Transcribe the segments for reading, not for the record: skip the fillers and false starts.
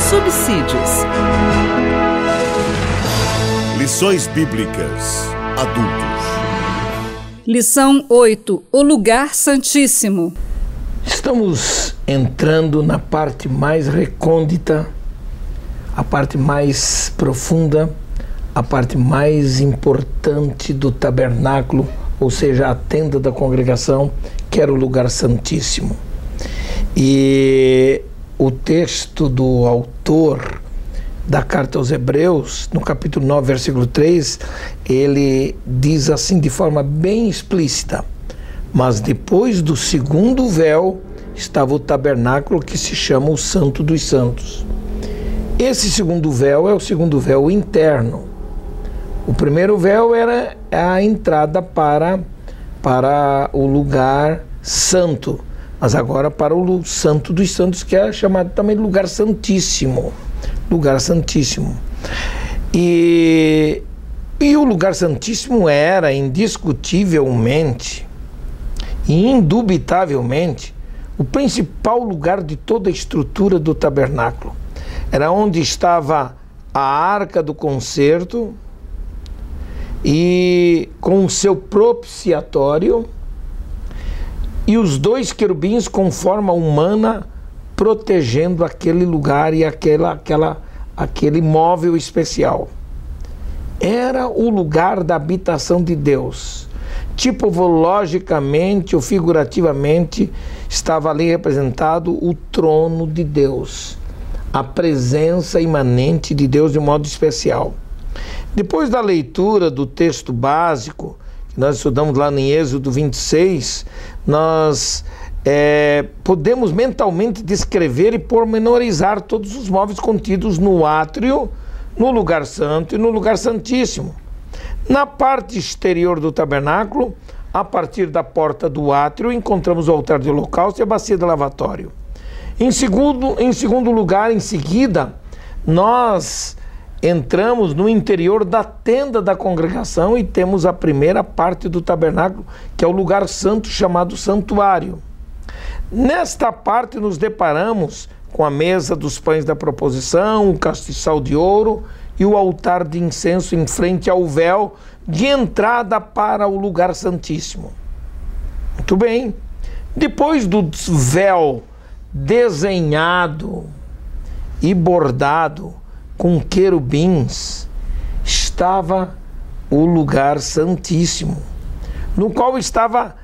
Subsídios. Lições Bíblicas Adultos. Lição 8. O Lugar Santíssimo. Estamos entrando na parte mais recôndita, a parte mais profunda, a parte mais importante do tabernáculo, ou seja, a tenda da congregação, que era o lugar santíssimo. E o texto do autor da carta aos Hebreus, no capítulo 9, versículo 3, ele diz assim de forma bem explícita: mas depois do segundo véu estava o tabernáculo que se chama o Santo dos Santos. Esse segundo véu é o segundo véu interno. O primeiro véu era a entrada para o lugar santo, mas agora para o Santo dos Santos, que é chamado também de lugar santíssimo. Lugar santíssimo. E o lugar santíssimo era indiscutivelmente e indubitavelmente o principal lugar de toda a estrutura do tabernáculo. Era onde estava a arca do concerto e com o seu propiciatório e os dois querubins com forma humana protegendo aquele lugar e aquele móvel especial. Era o lugar da habitação de Deus. Tipologicamente ou figurativamente estava ali representado o trono de Deus, a presença imanente de Deus de modo especial. Depois da leitura do texto básico, que nós estudamos lá em Êxodo 26, nós podemos mentalmente descrever e pormenorizar todos os móveis contidos no átrio, no lugar santo e no lugar santíssimo. Na parte exterior do tabernáculo, a partir da porta do átrio, encontramos o altar de holocausto e a bacia de lavatório. Em segundo lugar, em seguida, nós entramos no interior da tenda da congregação e temos a primeira parte do tabernáculo, que é o lugar santo chamado santuário. Nesta parte nos deparamos com a mesa dos pães da proposição, o castiçal de ouro e o altar de incenso em frente ao véu de entrada para o lugar santíssimo. Muito bem. Depois do véu desenhado e bordado com querubins, estava o lugar santíssimo, no qual estava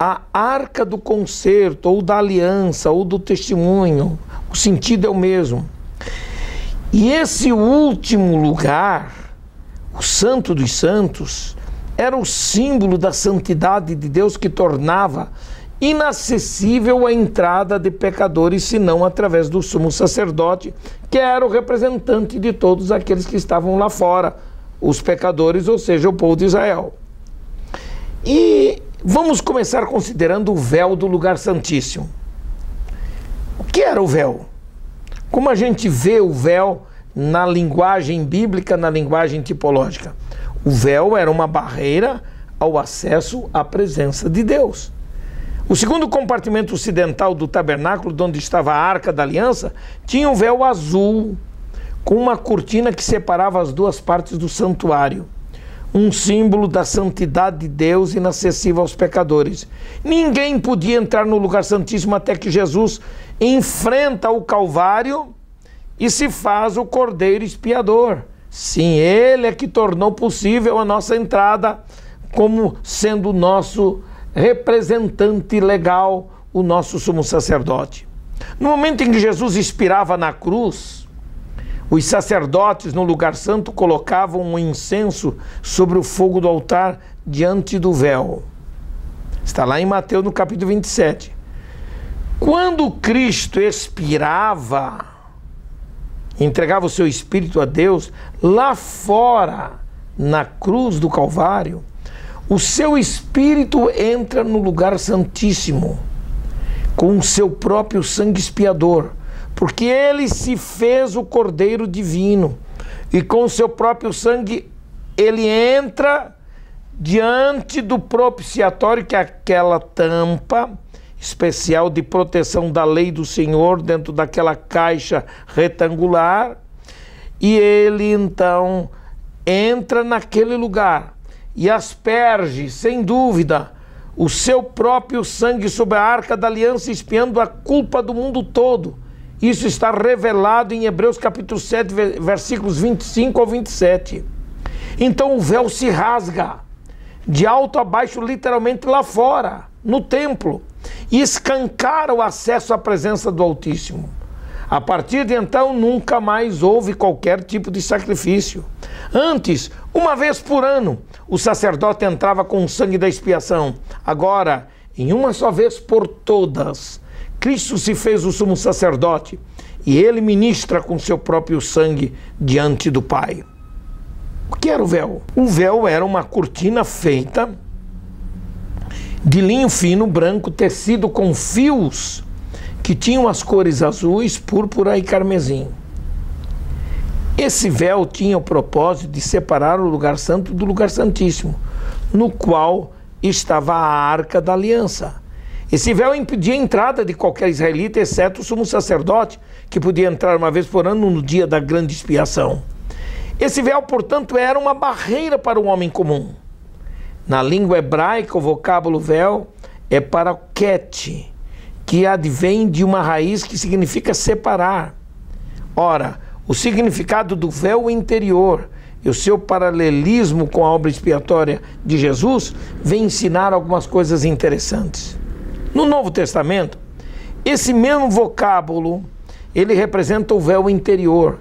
a arca do concerto, ou da aliança, ou do testemunho. O sentido é o mesmo. E esse último lugar, o Santo dos Santos, era o símbolo da santidade de Deus, que tornava inacessível a entrada de pecadores, senão através do sumo sacerdote, que era o representante de todos aqueles que estavam lá fora, os pecadores, ou seja, o povo de Israel. E vamos começar considerando o véu do lugar santíssimo. O que era o véu? Como a gente vê o véu na linguagem bíblica, na linguagem tipológica? O véu era uma barreira ao acesso à presença de Deus. O segundo compartimento ocidental do tabernáculo, onde estava a Arca da Aliança, tinha um véu azul, com uma cortina que separava as duas partes do santuário. Um símbolo da santidade de Deus inacessível aos pecadores. Ninguém podia entrar no lugar santíssimo até que Jesus enfrenta o Calvário e se faz o Cordeiro expiador. Sim, ele é que tornou possível a nossa entrada como sendo o nosso representante legal, o nosso sumo sacerdote. No momento em que Jesus expirava na cruz, os sacerdotes no lugar santo colocavam um incenso sobre o fogo do altar diante do véu. Está lá em Mateus no capítulo 27. Quando Cristo expirava, entregava o seu espírito a Deus, lá fora, na cruz do Calvário, o seu espírito entra no lugar santíssimo, com o seu próprio sangue expiador, porque ele se fez o Cordeiro Divino, e com o seu próprio sangue ele entra diante do propiciatório, que é aquela tampa especial de proteção da lei do Senhor, dentro daquela caixa retangular, e ele então entra naquele lugar e asperge, sem dúvida, o seu próprio sangue sobre a arca da aliança, expiando a culpa do mundo todo. Isso está revelado em Hebreus capítulo 7, versículos 25 ao 27. Então o véu se rasga, de alto a baixo, literalmente lá fora, no templo, e escancara o acesso à presença do Altíssimo. A partir de então, nunca mais houve qualquer tipo de sacrifício. Antes, uma vez por ano, o sacerdote entrava com o sangue da expiação. Agora, em uma só vez por todas, Cristo se fez o sumo sacerdote e ele ministra com seu próprio sangue diante do Pai. O que era o véu? O véu era uma cortina feita de linho fino, branco, tecido com fios que tinham as cores azuis, púrpura e carmesim. Esse véu tinha o propósito de separar o lugar santo do lugar santíssimo, no qual estava a arca da aliança. Esse véu impedia a entrada de qualquer israelita, exceto o sumo sacerdote, que podia entrar uma vez por ano no dia da grande expiação. Esse véu, portanto, era uma barreira para o homem comum. Na língua hebraica, o vocábulo véu é paraquete, que advém de uma raiz que significa separar. Ora, o significado do véu interior e o seu paralelismo com a obra expiatória de Jesus vem ensinar algumas coisas interessantes. No Novo Testamento, esse mesmo vocábulo, ele representa o véu interior,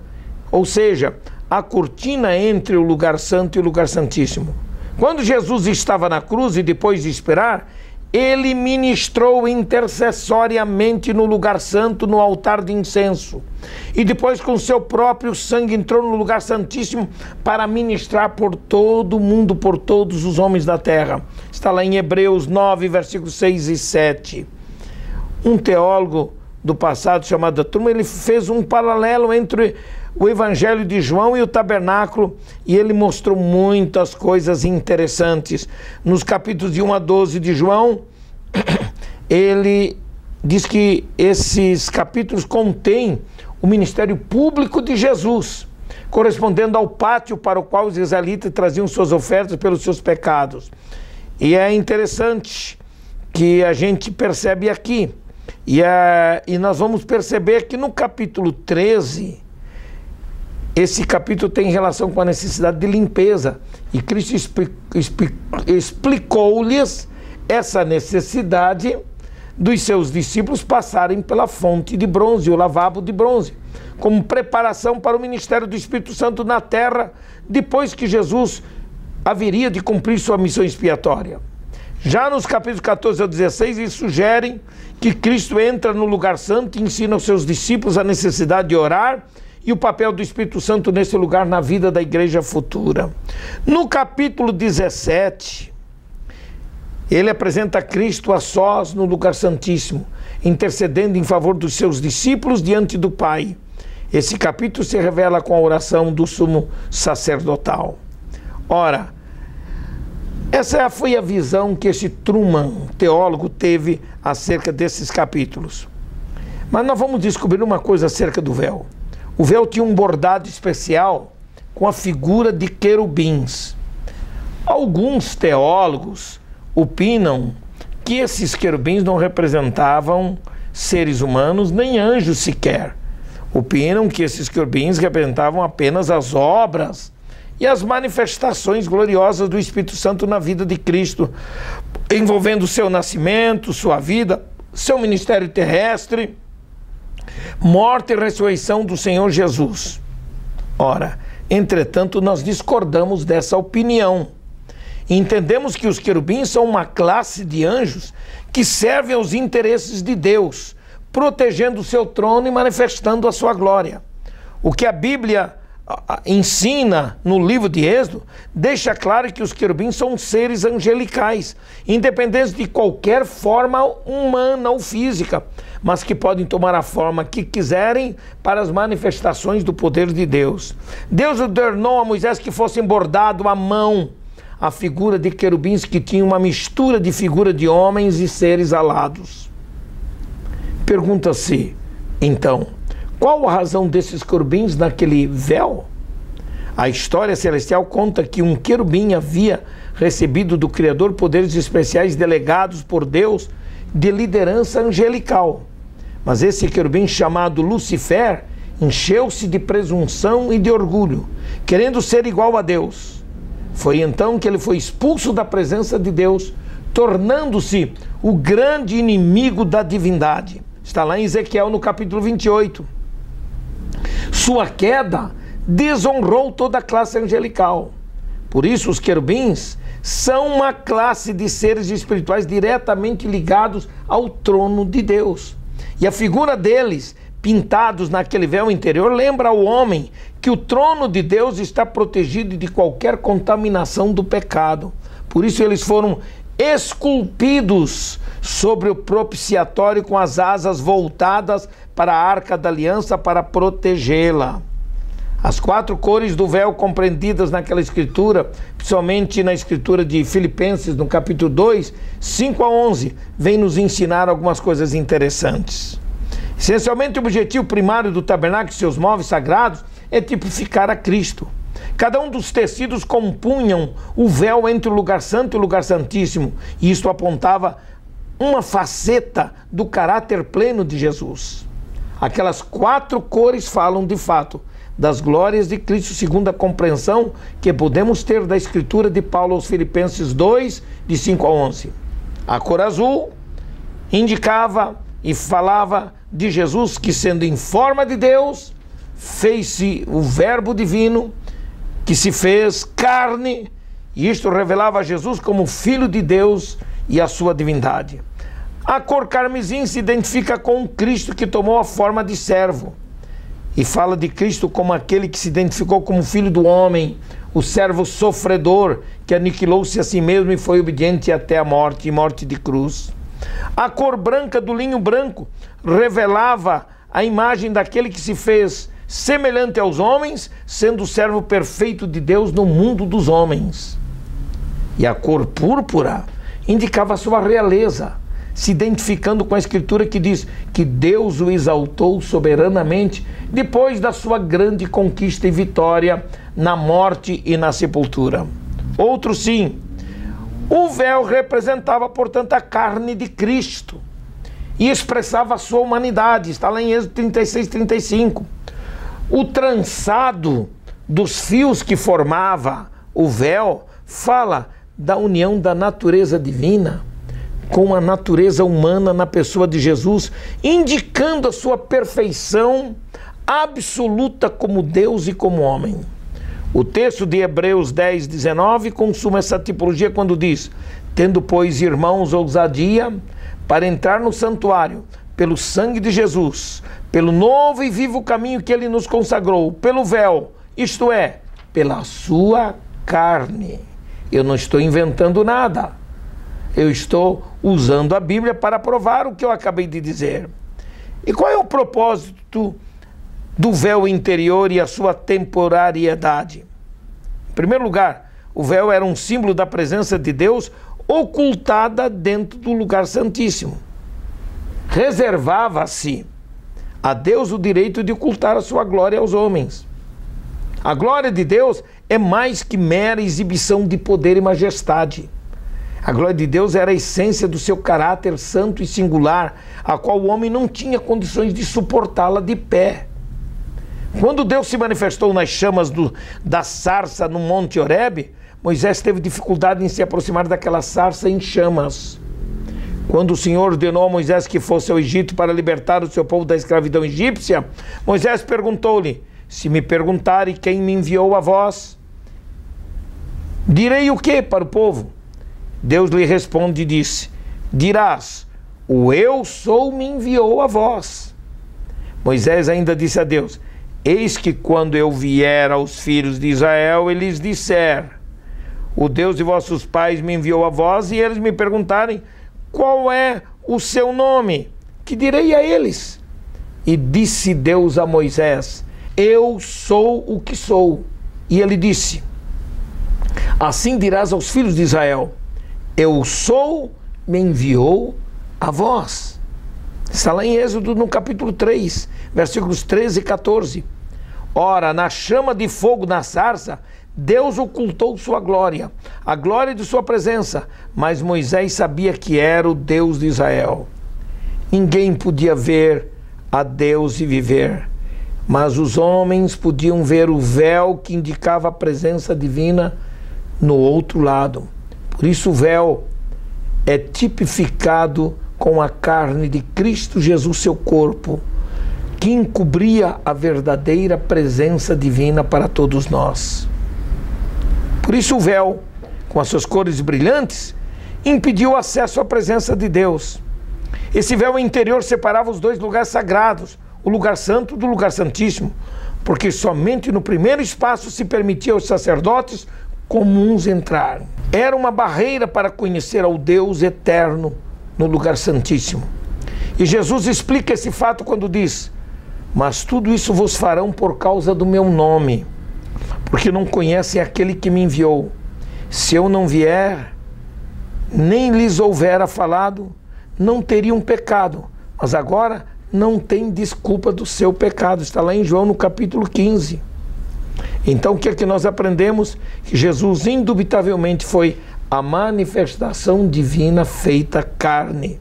ou seja, a cortina entre o lugar santo e o lugar santíssimo. Quando Jesus estava na cruz e depois de esperar, ele ministrou intercessoriamente no lugar santo, no altar de incenso. E depois, com seu próprio sangue, entrou no lugar santíssimo para ministrar por todo o mundo, por todos os homens da terra. Está lá em Hebreus 9, versículos 6 e 7. Um teólogo do passado chamado Truman, ele fez um paralelo entre o Evangelho de João e o tabernáculo, e ele mostrou muitas coisas interessantes. Nos capítulos de 1 a 12 de João, ele diz que esses capítulos contêm o ministério público de Jesus, correspondendo ao pátio para o qual os israelitas traziam suas ofertas pelos seus pecados. E é interessante que a gente percebe aqui, e nós vamos perceber que no capítulo 13, esse capítulo tem relação com a necessidade de limpeza, e Cristo explicou-lhes essa necessidade dos seus discípulos passarem pela fonte de bronze, o lavabo de bronze, como preparação para o ministério do Espírito Santo na terra, depois que Jesus haveria de cumprir sua missão expiatória. Já nos capítulos 14 ao 16, eles sugerem que Cristo entra no lugar santo e ensina aos seus discípulos a necessidade de orar e o papel do Espírito Santo nesse lugar na vida da igreja futura. No capítulo 17, ele apresenta Cristo a sós no lugar santíssimo, intercedendo em favor dos seus discípulos diante do Pai. Esse capítulo se revela com a oração do sumo sacerdotal. Ora, essa foi a visão que esse Truman, teólogo, teve acerca desses capítulos. Mas nós vamos descobrir uma coisa acerca do véu. O véu tinha um bordado especial com a figura de querubins. Alguns teólogos opinam que esses querubins não representavam seres humanos nem anjos sequer. Opinam que esses querubins representavam apenas as obras e as manifestações gloriosas do Espírito Santo na vida de Cristo, envolvendo o seu nascimento, sua vida, seu ministério terrestre, morte e ressurreição do Senhor Jesus. Ora, entretanto, nós discordamos dessa opinião. Entendemos que os querubins são uma classe de anjos que servem aos interesses de Deus, protegendo o seu trono e manifestando a sua glória. O que a Bíblia ensina no livro de Êxodo deixa claro que os querubins são seres angelicais, independentes de qualquer forma humana ou física, mas que podem tomar a forma que quiserem para as manifestações do poder de Deus. Deus ordenou a Moisés que fosse bordado à mão a figura de querubins que tinha uma mistura de figura de homens e seres alados. Pergunta-se, então, qual a razão desses querubins naquele véu? A história celestial conta que um querubim havia recebido do Criador poderes especiais delegados por Deus de liderança angelical. Mas esse querubim, chamado Lucifer, encheu-se de presunção e de orgulho, querendo ser igual a Deus. Foi então que ele foi expulso da presença de Deus, tornando-se o grande inimigo da divindade. Está lá em Ezequiel, no capítulo 28. Sua queda desonrou toda a classe angelical. Por isso, os querubins são uma classe de seres espirituais diretamente ligados ao trono de Deus. E a figura deles, pintados naquele véu interior, lembra ao homem que o trono de Deus está protegido de qualquer contaminação do pecado. Por isso, eles foram esculpidos sobre o propiciatório com as asas voltadas para a arca da aliança para protegê-la. As 4 cores do véu compreendidas naquela escritura, principalmente na escritura de Filipenses, no capítulo 2, 5 a 11, vem nos ensinar algumas coisas interessantes. Essencialmente, o objetivo primário do tabernáculo e seus móveis sagrados é tipificar a Cristo. Cada um dos tecidos compunham o véu entre o lugar santo e o lugar santíssimo, e isto apontava uma faceta do caráter pleno de Jesus. Aquelas 4 cores falam, de fato, das glórias de Cristo, segundo a compreensão que podemos ter da escritura de Paulo aos Filipenses 2, de 5 a 11. A cor azul indicava e falava de Jesus, que, sendo em forma de Deus, fez-se o verbo divino, que se fez carne, e isto revelava Jesus como Filho de Deus e a sua divindade. A cor carmesim se identifica com Cristo, que tomou a forma de servo, e fala de Cristo como aquele que se identificou como Filho do homem, o servo sofredor, que aniquilou-se a si mesmo e foi obediente até a morte, e morte de cruz. A cor branca do linho branco revelava a imagem daquele que se fez semelhante aos homens, sendo o servo perfeito de Deus no mundo dos homens. E a cor púrpura indicava a sua realeza, se identificando com a escritura que diz que Deus o exaltou soberanamente depois da sua grande conquista e vitória na morte e na sepultura. Outro sim, o véu representava, portanto, a carne de Cristo e expressava a sua humanidade. Está lá em Êxodo 36, 35. O trançado dos fios que formava o véu fala da união da natureza divina com a natureza humana na pessoa de Jesus, indicando a sua perfeição absoluta como Deus e como homem. O texto de Hebreus 10, 19 consuma essa tipologia quando diz: tendo, pois, irmãos, ousadia para entrar no santuário, pelo sangue de Jesus, pelo novo e vivo caminho que ele nos consagrou, pelo véu, isto é, pela sua carne. Eu não estou inventando nada. Eu estou usando a Bíblia para provar o que eu acabei de dizer. E qual é o propósito do véu interior e a sua temporariedade? Em primeiro lugar, o véu era um símbolo da presença de Deus ocultada dentro do lugar santíssimo. Reservava-se a Deus o direito de ocultar a sua glória aos homens. A glória de Deus é mais que mera exibição de poder e majestade. A glória de Deus era a essência do seu caráter santo e singular, a qual o homem não tinha condições de suportá-la de pé. Quando Deus se manifestou nas chamas da sarça no Monte Horebe, Moisés teve dificuldade em se aproximar daquela sarça em chamas. Quando o Senhor ordenou a Moisés que fosse ao Egito para libertar o seu povo da escravidão egípcia, Moisés perguntou-lhe: se me perguntarem quem me enviou a vós, direi o que para o povo? Deus lhe responde e disse: dirás, o Eu Sou me enviou a vós. Moisés ainda disse a Deus: eis que quando eu vier aos filhos de Israel, e lhes disser, o Deus de vossos pais me enviou a vós, e eles me perguntarem, qual é o seu nome? Que direi a eles? E disse Deus a Moisés, eu sou o que sou. E ele disse, assim dirás aos filhos de Israel, eu sou, me enviou a vós. Está lá em Êxodo, no capítulo 3, versículos 13 e 14. Ora, na chama de fogo na sarça, Deus ocultou sua glória, a glória de sua presença, mas Moisés sabia que era o Deus de Israel. Ninguém podia ver a Deus e viver, mas os homens podiam ver o véu que indicava a presença divina no outro lado. Por isso o véu é tipificado com a carne de Cristo Jesus, seu corpo, que encobria a verdadeira presença divina para todos nós. Por isso o véu, com as suas cores brilhantes, impediu o acesso à presença de Deus. Esse véu interior separava os dois lugares sagrados, o lugar santo do lugar santíssimo, porque somente no primeiro espaço se permitia aos sacerdotes comuns entrar. Era uma barreira para conhecer ao Deus eterno no lugar santíssimo. E Jesus explica esse fato quando diz, mas tudo isso vos farão por causa do meu nome, porque não conhecem aquele que me enviou. Se eu não vier, nem lhes houvera falado, não teriam pecado, mas agora não tem desculpa do seu pecado. Está lá em João no capítulo 15. Então o que é que nós aprendemos? Que Jesus indubitavelmente foi a manifestação divina feita carne.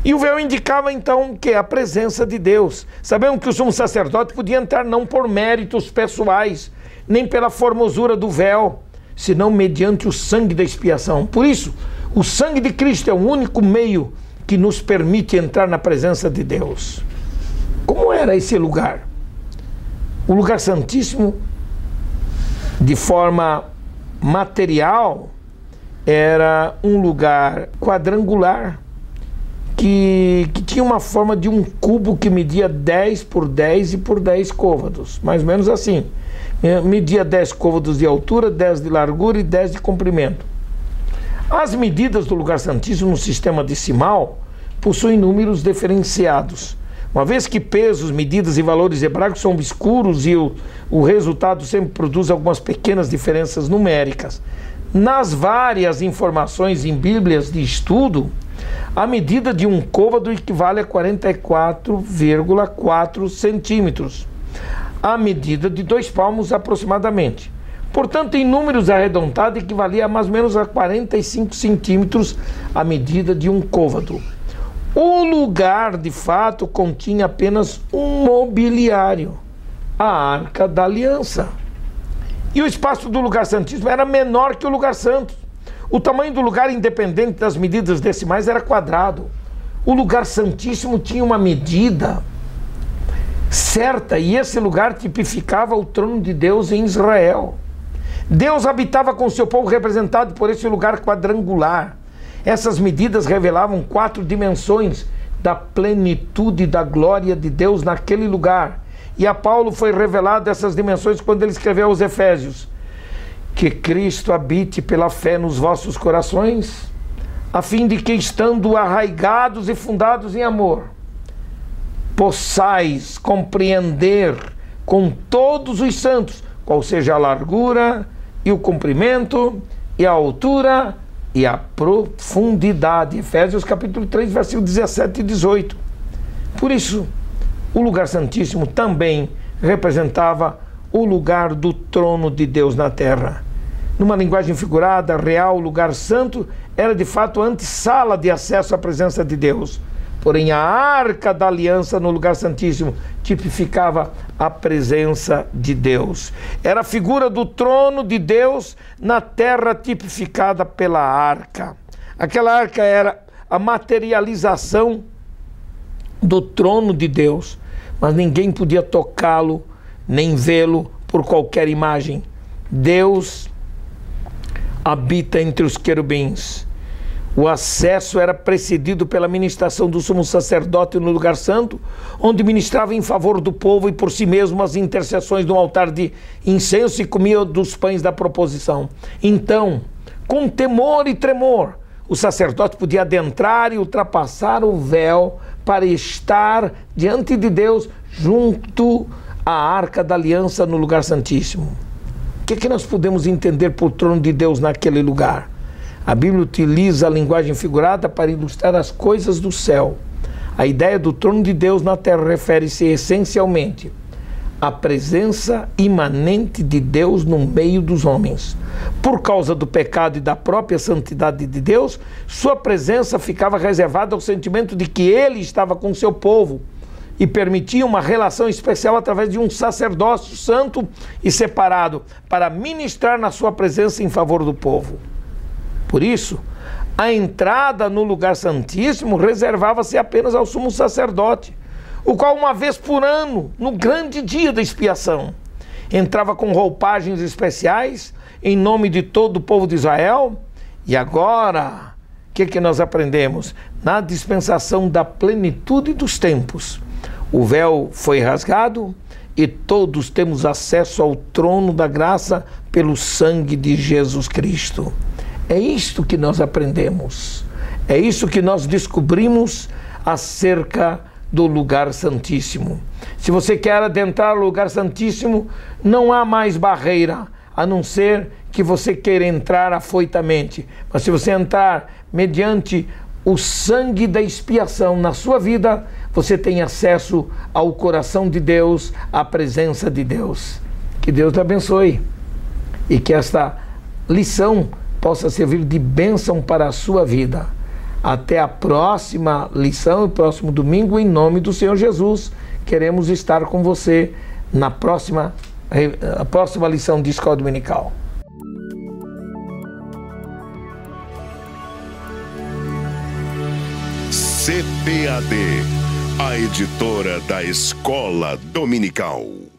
E o véu indicava então que a presença de Deus. Sabemos que o sumo sacerdote podia entrar não por méritos pessoais, nem pela formosura do véu, senão mediante o sangue da expiação. Por isso, o sangue de Cristo é o único meio que nos permite entrar na presença de Deus. Como era esse lugar? O lugar santíssimo, de forma material, era um lugar quadrangular, que tinha uma forma de um cubo que media 10 por 10 e por 10 côvados, mais ou menos assim. Media 10 côvados de altura, 10 de largura e 10 de comprimento. As medidas do lugar santíssimo no sistema decimal possuem números diferenciados. Uma vez que pesos, medidas e valores hebraicos são obscuros e o resultado sempre produz algumas pequenas diferenças numéricas. Nas várias informações em bíblias de estudo, a medida de um côvado equivale a 44,4 centímetros, a medida de 2 palmos aproximadamente. Portanto, em números arredondados, equivalia a mais ou menos a 45 centímetros a medida de um côvado. O lugar, de fato, continha apenas um mobiliário, a Arca da Aliança. E o espaço do lugar santíssimo era menor que o lugar santo. O tamanho do lugar, independente das medidas decimais, era quadrado. O lugar santíssimo tinha uma medida certa, e esse lugar tipificava o trono de Deus em Israel. Deus habitava com seu povo representado por esse lugar quadrangular. Essas medidas revelavam 4 dimensões da plenitude da glória de Deus naquele lugar. E a Paulo foi revelado essas dimensões quando ele escreveu aos Efésios: que Cristo habite pela fé nos vossos corações, a fim de que, estando arraigados e fundados em amor, possais compreender com todos os santos qual seja a largura e o comprimento e a altura e a profundidade. Efésios capítulo 3, versículos 17 e 18. Por isso, o lugar santíssimo também representava o lugar do trono de Deus na terra. Numa linguagem figurada, real, o lugar santo era de fato a antessala de acesso à presença de Deus. Porém, a Arca da Aliança no lugar santíssimo tipificava a presença de Deus. Era a figura do trono de Deus na terra tipificada pela arca. Aquela arca era a materialização do trono de Deus, mas ninguém podia tocá-lo nem vê-lo por qualquer imagem. Deus habita entre os querubins. O acesso era precedido pela ministração do sumo sacerdote no lugar santo, onde ministrava em favor do povo e por si mesmo as intercessões no altar de incenso e comia dos pães da proposição. Então, com temor e tremor, o sacerdote podia adentrar e ultrapassar o véu para estar diante de Deus junto à Arca da Aliança no lugar santíssimo. O que nós podemos entender por trono de Deus naquele lugar? A Bíblia utiliza a linguagem figurada para ilustrar as coisas do céu. A ideia do trono de Deus na terra refere-se essencialmente à presença imanente de Deus no meio dos homens. Por causa do pecado e da própria santidade de Deus, sua presença ficava reservada ao sentimento de que ele estava com seu povo e permitia uma relação especial através de um sacerdócio santo e separado para ministrar na sua presença em favor do povo. Por isso, a entrada no lugar santíssimo reservava-se apenas ao sumo sacerdote, o qual uma vez por ano, no grande dia da expiação, entrava com roupagens especiais em nome de todo o povo de Israel. E agora, o que nós aprendemos? Na dispensação da plenitude dos tempos, o véu foi rasgado e todos temos acesso ao trono da graça pelo sangue de Jesus Cristo. É isto que nós aprendemos, é isso que nós descobrimos acerca do lugar santíssimo. Se você quer adentrar no lugar santíssimo, não há mais barreira, a não ser que você queira entrar afoitamente. Mas se você entrar mediante o sangue da expiação na sua vida, você tem acesso ao coração de Deus, à presença de Deus. Que Deus te abençoe e que esta lição possa servir de bênção para a sua vida. Até a próxima lição, o próximo domingo, em nome do Senhor Jesus. Queremos estar com você na próxima lição de Escola Dominical. CPAD, a editora da Escola Dominical.